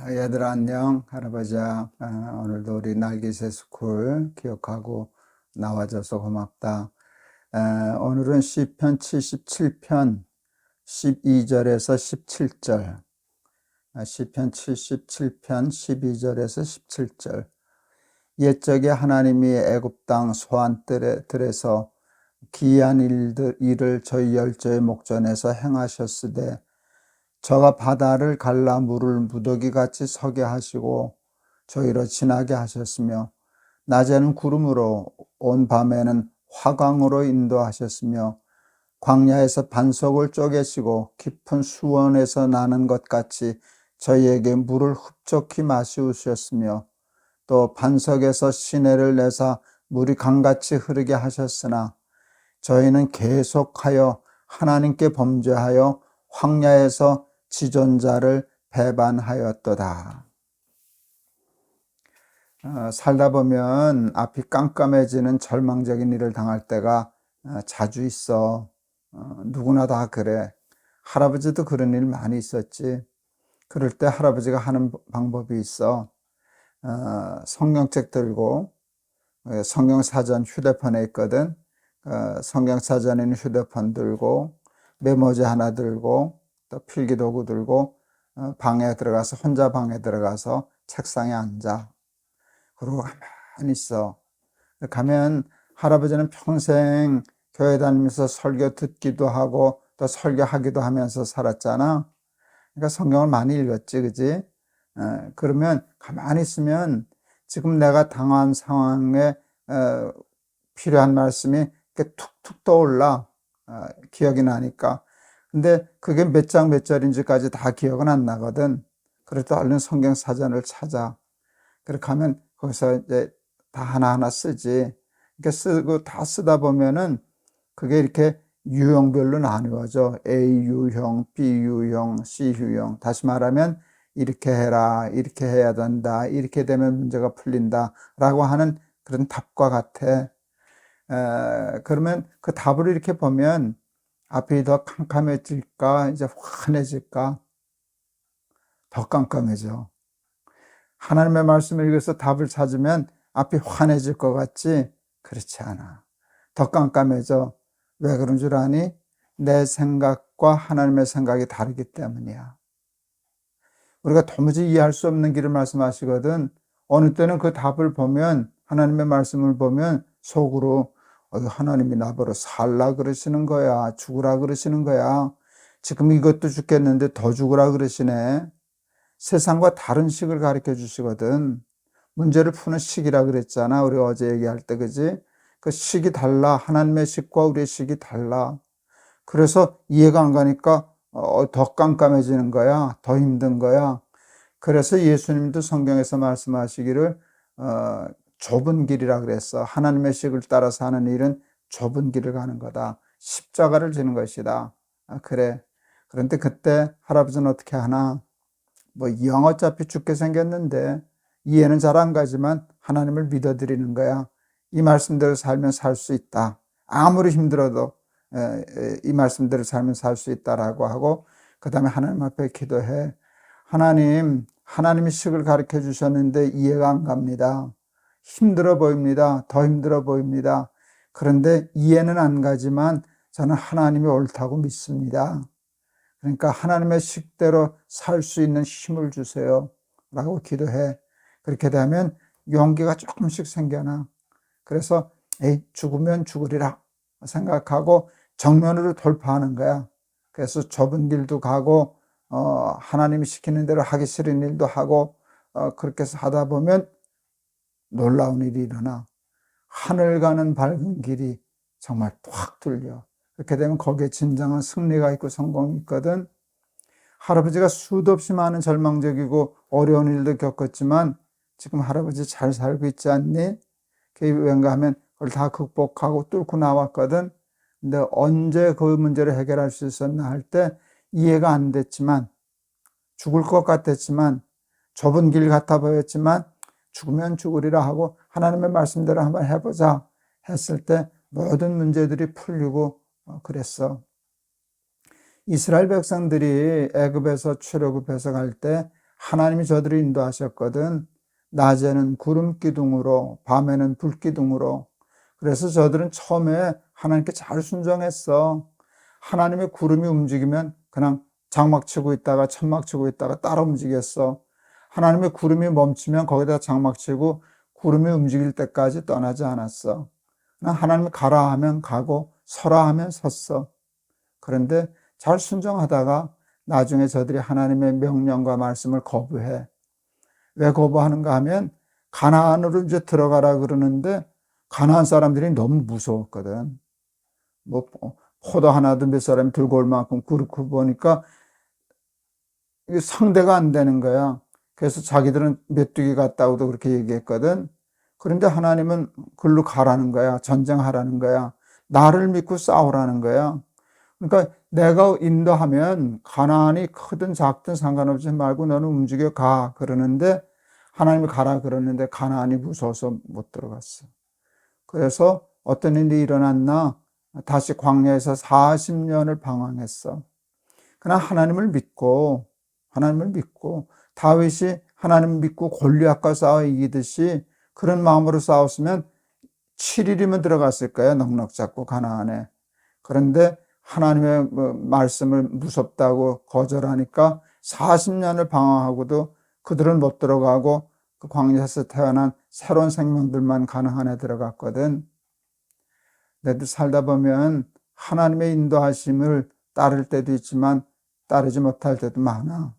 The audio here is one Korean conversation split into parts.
얘들아 안녕. 할아버지야. 오늘도 우리 날개새 스쿨 기억하고 나와줘서 고맙다. 오늘은 시편 77편 12절에서 17절. 시편 77편 12절에서 17절. 옛적에 하나님이 애굽 땅 소환들에서 기이한 일을 저희 열조의 목전에서 행하셨으되 저가 바다를 갈라 물을 무더기같이 서게 하시고 저희로 지나게 하셨으며 낮에는 구름으로 온 밤에는 화광으로 인도하셨으며 광야에서 반석을 쪼개시고 깊은 수원에서 나는 것 같이 저희에게 물을 흡족히 마시우셨으며 또 반석에서 시내를 내사 물이 강같이 흐르게 하셨으나 저희는 계속하여 하나님께 범죄하여 황야에서 지존자를 배반하였도다. 살다 보면 앞이 깜깜해지는 절망적인 일을 당할 때가 자주 있어. 누구나 다 그래. 할아버지도 그런 일 많이 있었지. 그럴 때 할아버지가 하는 방법이 있어. 성경책 들고, 성경사전 휴대폰에 있거든. 성경사전에 있는 휴대폰 들고, 메모지 하나 들고, 또 필기도구 들고 방에 들어가서 혼자 방에 들어가서 책상에 앉아. 그러고 가만히 있어. 가면 할아버지는 평생 교회 다니면서 설교 듣기도 하고 또 설교하기도 하면서 살았잖아. 그러니까 성경을 많이 읽었지, 그지? 그러면 가만히 있으면 지금 내가 당한 상황에 필요한 말씀이 이렇게 툭툭 떠올라. 기억이 나니까. 근데 그게 몇 장 몇 절인지까지 다 기억은 안 나거든. 그래도 얼른 성경 사전을 찾아. 그렇게 하면 거기서 이제 다 하나하나 쓰지. 이렇게 쓰고 다 쓰다 보면은 그게 이렇게 유형별로 나누어져. A 유형, B 유형, C 유형. 다시 말하면 이렇게 해라, 이렇게 해야 된다, 이렇게 되면 문제가 풀린다 라고 하는 그런 답과 같아. 그러면 그 답을 이렇게 보면 앞이 더 캄캄해질까, 이제 환해질까? 더 깜깜해져. 하나님의 말씀을 읽어서 답을 찾으면 앞이 환해질 것 같지? 그렇지 않아. 더 깜깜해져. 왜 그런 줄 아니? 내 생각과 하나님의 생각이 다르기 때문이야. 우리가 도무지 이해할 수 없는 길을 말씀하시거든. 어느 때는 그 답을 보면, 하나님의 말씀을 보면 속으로 하나님이 나보러 살라 그러시는 거야. 죽으라 그러시는 거야. 지금 이것도 죽겠는데 더 죽으라 그러시네. 세상과 다른 식을 가르쳐 주시거든. 문제를 푸는 식이라 그랬잖아. 우리 어제 얘기할 때, 그지? 그 식이 달라. 하나님의 식과 우리의 식이 달라. 그래서 이해가 안 가니까 더 깜깜해지는 거야. 더 힘든 거야. 그래서 예수님도 성경에서 말씀하시기를 좁은 길이라 그랬어. 하나님의 식을 따라서 하는 일은 좁은 길을 가는 거다. 십자가를 지는 것이다. 그래. 그런데 그때 할아버지는 어떻게 하나? 뭐 영 어차피 죽게 생겼는데 이해는 잘 안 가지만 하나님을 믿어드리는 거야. 이 말씀대로 살면 살 수 있다. 아무리 힘들어도 이 말씀대로 살면 살 수 있다라고 하고 그 다음에 하나님 앞에 기도해. 하나님이 식을 가르쳐 주셨는데 이해가 안 갑니다. 힘들어 보입니다. 더 힘들어 보입니다. 그런데 이해는 안 가지만 저는 하나님이 옳다고 믿습니다. 그러니까 하나님의 식대로 살 수 있는 힘을 주세요 라고 기도해. 그렇게 되면 용기가 조금씩 생겨나. 그래서 죽으면 죽으리라 생각하고 정면으로 돌파하는 거야. 그래서 좁은 길도 가고 하나님이 시키는 대로 하기 싫은 일도 하고 그렇게 해서 하다 보면 놀라운 일이 일어나. 하늘 가는 밝은 길이 정말 확 뚫려. 그렇게 되면 거기에 진정한 승리가 있고 성공이 있거든. 할아버지가 수도 없이 많은 절망적이고 어려운 일도 겪었지만 지금 할아버지 잘 살고 있지 않니? 그게 왠가 하면 그걸 다 극복하고 뚫고 나왔거든. 근데 언제 그 문제를 해결할 수 있었나 할 때 이해가 안 됐지만, 죽을 것 같았지만, 좁은 길 같아 보였지만 죽으면 죽으리라 하고 하나님의 말씀대로 한번 해보자 했을 때 모든 문제들이 풀리고 그랬어. 이스라엘 백성들이 애굽에서 출애굽해서 갈 때 하나님이 저들을 인도하셨거든. 낮에는 구름 기둥으로, 밤에는 불 기둥으로. 그래서 저들은 처음에 하나님께 잘 순종했어. 하나님의 구름이 움직이면 그냥 장막 치고 있다가 천막 치고 있다가 따라 움직였어. 하나님의 구름이 멈추면 거기다 장막 치고 구름이 움직일 때까지 떠나지 않았어. 그냥 하나님이 가라 하면 가고 서라 하면 섰어. 그런데 잘 순종하다가 나중에 저들이 하나님의 명령과 말씀을 거부해. 왜 거부하는가 하면 가나안으로 이제 들어가라 그러는데 가나안 사람들이 너무 무서웠거든. 뭐 포도 하나도 몇 사람이 들고 올 만큼 그렇고 보니까 이게 상대가 안 되는 거야. 그래서 자기들은 메뚜기 같다고도 그렇게 얘기했거든. 그런데 하나님은 글로 가라는 거야. 전쟁하라는 거야. 나를 믿고 싸우라는 거야. 그러니까 내가 인도하면 가나안이 크든 작든 상관없이 말고 너는 움직여 가 그러는데 하나님이 가라 그러는데 가나안이 무서워서 못 들어갔어. 그래서 어떤 일이 일어났나 다시 광야에서 40년을 방황했어. 그러나 하나님을 믿고 다윗이 하나님을 믿고 골리앗과 싸워 이기듯이 그런 마음으로 싸웠으면 7일이면 들어갔을 거야. 넉넉 잡고 가나안에. 그런데 하나님의 말씀을 무섭다고 거절하니까 40년을 방황하고도 그들은 못 들어가고 그 광야에서 태어난 새로운 생명들만 가나안에 들어갔거든. 내도 살다 보면 하나님의 인도하심을 따를 때도 있지만 따르지 못할 때도 많아.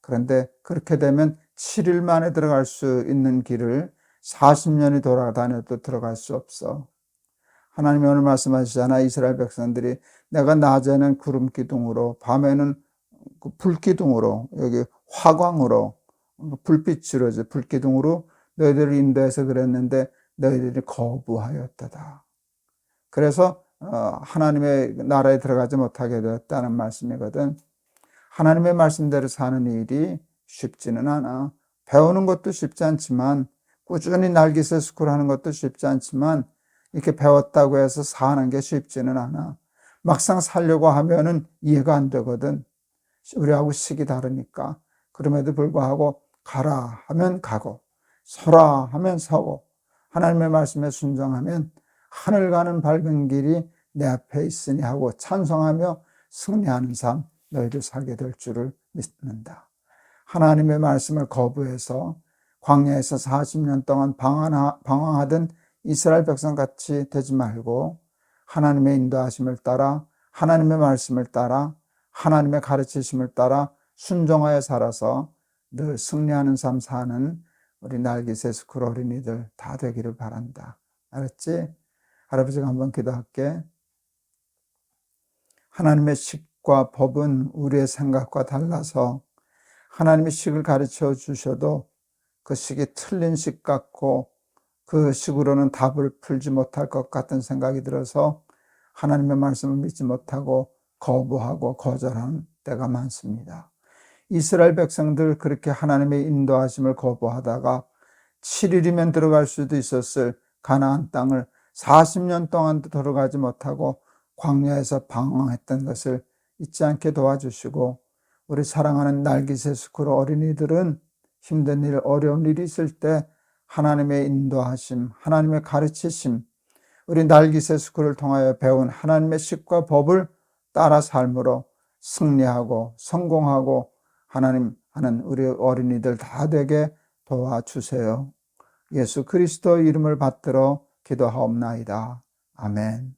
그런데 그렇게 되면 7일 만에 들어갈 수 있는 길을 40년이 돌아다녀도 들어갈 수 없어. 하나님이 오늘 말씀하시잖아. 이스라엘 백성들이 내가 낮에는 구름 기둥으로 밤에는 불 기둥으로 여기 화광으로 불빛으로 불 기둥으로 너희들을 인도해서 그랬는데 너희들이 거부하였다다. 그래서 하나님의 나라에 들어가지 못하게 되었다는 말씀이거든. 하나님의 말씀대로 사는 일이 쉽지는 않아. 배우는 것도 쉽지 않지만 꾸준히 날깃의 숲을 하는 것도 쉽지 않지만 이렇게 배웠다고 해서 사는 게 쉽지는 않아. 막상 살려고 하면은 이해가 안 되거든. 우리하고 식이 다르니까. 그럼에도 불구하고 가라 하면 가고 서라 하면 서고 하나님의 말씀에 순종하면 하늘 가는 밝은 길이 내 앞에 있으니 하고 찬송하며 승리하는 삶 너희들 살게 될 줄을 믿는다. 하나님의 말씀을 거부해서 광야에서 40년 동안 방황하던 이스라엘 백성같이 되지 말고 하나님의 인도하심을 따라 하나님의 말씀을 따라 하나님의 가르치심을 따라 순종하여 살아서 늘 승리하는 삶 사는 우리 날깃의 스쿨 어린이들 다 되기를 바란다. 알았지? 할아버지가 한번 기도할게. 하나님의 식과 법은 우리의 생각과 달라서 하나님의 식을 가르쳐 주셔도 그 식이 틀린 식 같고 그 식으로는 답을 풀지 못할 것 같은 생각이 들어서 하나님의 말씀을 믿지 못하고 거부하고 거절하는 때가 많습니다. 이스라엘 백성들 그렇게 하나님의 인도하심을 거부하다가 7일이면 들어갈 수도 있었을 가나안 땅을 40년 동안도 들어가지 못하고 광야에서 방황했던 것을 잊지 않게 도와주시고 우리 사랑하는 날깃의 스쿨 어린이들은 힘든 일, 어려운 일이 있을 때 하나님의 인도하심, 하나님의 가르치심, 우리 날깃의 스쿨을 통하여 배운 하나님의 식과 법을 따라 삶으로 승리하고 성공하고 하나님 하는 우리 어린이들 다 되게 도와주세요. 예수 그리스도의 이름을 받들어 기도하옵나이다. 아멘.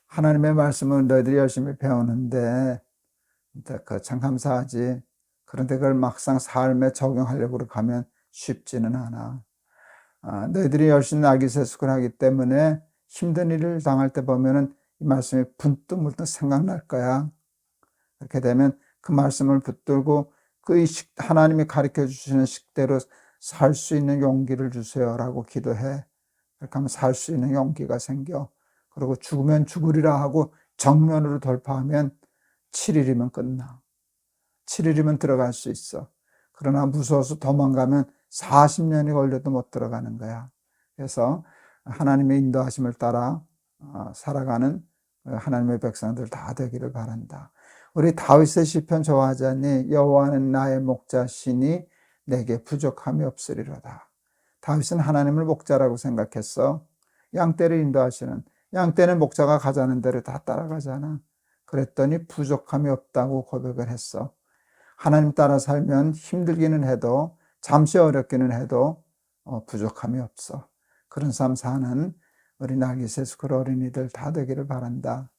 하나님의 말씀은 너희들이 열심히 배우는데 참 감사하지. 그런데 그걸 막상 삶에 적용하려고 하면 쉽지는 않아. 너희들이 열심히 날깃새숙을 하기 때문에 힘든 일을 당할 때 보면은 이 말씀이 문득 생각날 거야. 그렇게 되면 그 말씀을 붙들고 그 하나님이 가르쳐 주시는 식대로 살 수 있는 용기를 주세요라고 기도해. 그렇게 하면 살 수 있는 용기가 생겨. 그리고 죽으면 죽으리라 하고 정면으로 돌파하면 7일이면 끝나. 7일이면 들어갈 수 있어. 그러나 무서워서 도망가면 40년이 걸려도 못 들어가는 거야. 그래서 하나님의 인도하심을 따라 살아가는 하나님의 백성들 다 되기를 바란다. 우리 다윗의 시편 좋아하자니 여호와는 나의 목자시니 내게 부족함이 없으리로다. 다윗은 하나님을 목자라고 생각했어. 양떼를 인도하시는, 양떼는 목자가 가자는 대로 다 따라가잖아. 그랬더니 부족함이 없다고 고백을 했어. 하나님 따라 살면 힘들기는 해도, 잠시 어렵기는 해도 부족함이 없어. 그런 삶 사는 우리 날개새 스쿨 어린이들 다 되기를 바란다.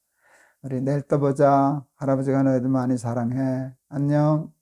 우리 내일 또 보자. 할아버지가 너희들 많이 사랑해. 안녕.